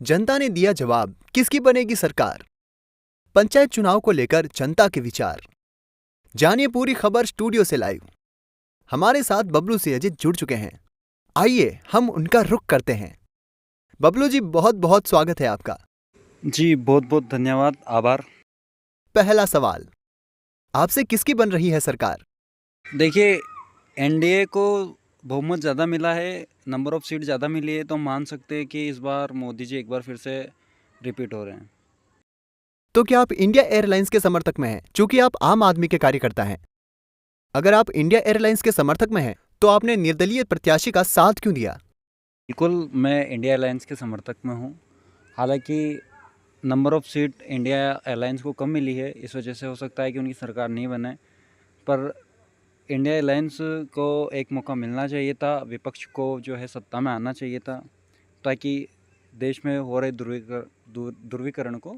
जनता ने दिया जवाब, किसकी बनेगी सरकार? पंचायत चुनाव को लेकर जनता के विचार जानिए पूरी खबर स्टूडियो से लाइव। हमारे साथ बबलू सिंह जी जुड़ चुके हैं। आइए हम उनका रुख करते हैं। बबलू जी, बहुत बहुत स्वागत है आपका। जी बहुत बहुत धन्यवाद, आभार। पहला सवाल, आपसे किसकी बन रही है सरकार? देखिए, एनडीए को बहुमत ज़्यादा मिला है, नंबर ऑफ सीट ज़्यादा मिली है, तो मान सकते हैं कि इस बार मोदी जी एक बार फिर से रिपीट हो रहे हैं। तो क्या आप इंडिया एयरलाइंस के समर्थक में हैं, चूंकि आप आम आदमी के कार्यकर्ता हैं? अगर आप इंडिया एयरलाइंस के समर्थक में हैं, तो आपने निर्दलीय प्रत्याशी का साथ क्यों दिया? बिल्कुल, मैं इंडिया एयरलाइंस के समर्थक में हूँ। हालांकि number of seat India airlines को कम मिली है, इस वजह से हो सकता है कि उनकी सरकार नहीं बने, पर इंडिया एयरलाइंस को एक मौका मिलना चाहिए था। विपक्ष को जो है सत्ता में आना चाहिए था, ताकि देश में हो रहे ध्रुवीकरण को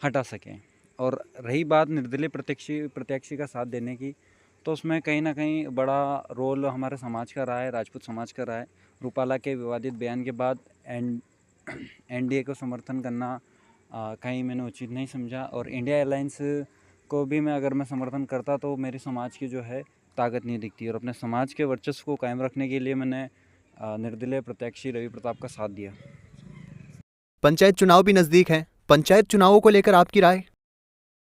हटा सकें। और रही बात निर्दलीय प्रत्याशी का साथ देने की, तो उसमें कहीं ना कहीं बड़ा रोल हमारे समाज का रहा है, राजपूत समाज का रहा है। रूपाला के विवादित बयान के बाद एनडीए को समर्थन करना कहीं मैंने उचित नहीं समझा। और इंडिया एयरलाइंस को भी अगर मैं समर्थन करता तो मेरे समाज की जो है ताकत नहीं दिखती, और अपने समाज के वर्चस्व को कायम रखने के लिए मैंने निर्दलीय प्रत्याशी रवि प्रताप का साथ दिया। पंचायत चुनाव भी नजदीक हैं। पंचायत चुनावों को लेकर आपकी राय?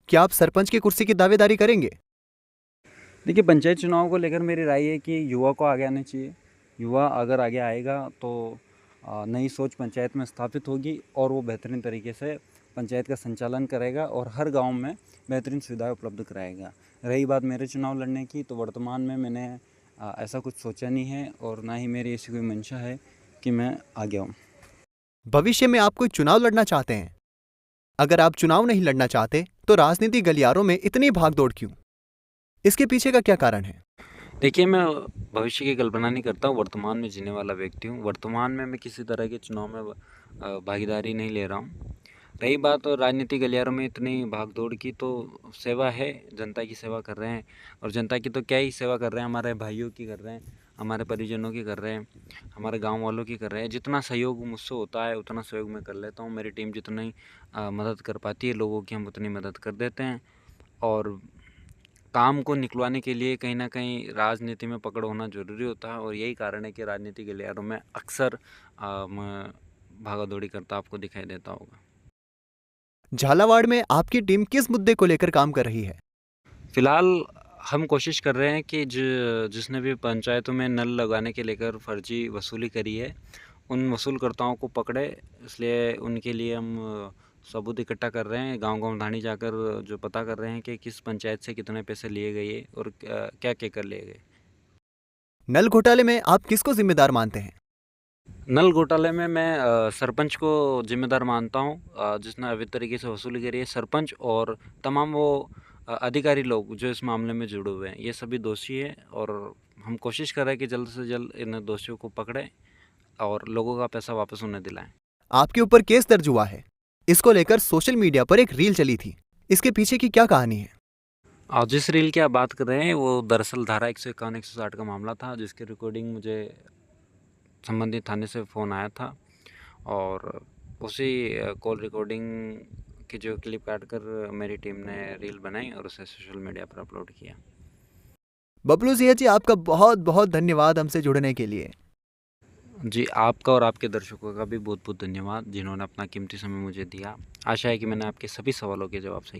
क्या आप सरपंच की कुर्सी की दावेदारी करेंगे? देखिए, पंचायत चुनाव को लेकर मेरी राय है कि युवा को आगे आना चाहिए। युवा अगर आगे आएगा तो नई सोच पंचायत में स्थापित होगी, और वो बेहतरीन तरीके से पंचायत का संचालन करेगा और हर गांव में बेहतरीन सुविधाएं उपलब्ध कराएगा। रही बात मेरे चुनाव लड़ने की, तो वर्तमान में मैंने ऐसा कुछ सोचा नहीं है, और ना ही मेरी ऐसी कोई मंशा है कि मैं आगे आऊँ। भविष्य में आप कोई चुनाव लड़ना चाहते हैं? अगर आप चुनाव नहीं लड़ना चाहते, तो राजनीति गलियारों में इतनी भागदौड़ क्यों? इसके पीछे का क्या कारण है? देखिए, मैं भविष्य की कल्पना नहीं करता हूँ, वर्तमान में जीने वाला व्यक्ति हूँ। वर्तमान में मैं किसी तरह के चुनाव में भागीदारी नहीं ले रहा हूँ। रही बात और राजनीतिक गलियारों में इतनी भागदौड़ की, तो सेवा है, जनता की सेवा कर रहे हैं। और जनता की तो क्या ही सेवा कर रहे हैं, हमारे भाइयों की कर रहे हैं, हमारे परिजनों की कर रहे हैं, हमारे गांव वालों की कर रहे हैं। जितना सहयोग मुझसे होता है उतना सहयोग मैं कर लेता हूँ। मेरी टीम जितनी मदद कर पाती है लोगों की, हम उतनी मदद कर देते हैं। और काम को निकलवाने के लिए कहीं ना कहीं राजनीति में पकड़ होना ज़रूरी होता है, और यही कारण है कि राजनीति गलियारों में अक्सर मैं भागा दौड़ी करता आपको दिखाई देता होगा। झालावाड़ में आपकी टीम किस मुद्दे को लेकर काम कर रही है? फिलहाल हम कोशिश कर रहे हैं कि जिसने भी पंचायतों में नल लगाने के लेकर फर्जी वसूली करी है, उन वसूलकर्ताओं को पकड़े। इसलिए उनके लिए हम सबूत इकट्ठा कर रहे हैं, गांव-गांव धाड़ी जाकर जो पता कर रहे हैं कि किस पंचायत से कितने पैसे लिए गए और क्या क्या कर लिए गए। नल घोटाले में आप किसको जिम्मेदार मानते हैं? नल घोटाले में मैं सरपंच को जिम्मेदार मानता हूँ, जिसने अवैध तरीके से वसूली करी है। सरपंच और तमाम वो अधिकारी लोग जो इस मामले में जुड़े हुए हैं, ये सभी दोषी हैं, और हम कोशिश कर रहे हैं कि जल्द से जल्द इन दोषियों को पकड़ें और लोगों का पैसा वापस उन्हें दिलाएं। आपके ऊपर केस दर्ज हुआ है। इसको लेकर सोशल मीडिया पर एक रील चली थी। इसके पीछे की क्या कहानी है? और जिस रील की आप बात कर रहे हैं, वो दरअसल धारा 151 160 का मामला था, जिसकी रिकॉर्डिंग मुझे संबंधित थाने से फ़ोन आया था, और उसी कॉल रिकॉर्डिंग की जो क्लिप काट कर मेरी टीम ने रील बनाई और उसे सोशल मीडिया पर अपलोड किया। बबलू सिंह जी, आपका बहुत बहुत धन्यवाद हमसे जुड़ने के लिए। जी, आपका और आपके दर्शकों का भी बहुत बहुत धन्यवाद, जिन्होंने अपना कीमती समय मुझे दिया। आशा है कि मैंने आपके सभी सवालों के जवाब सही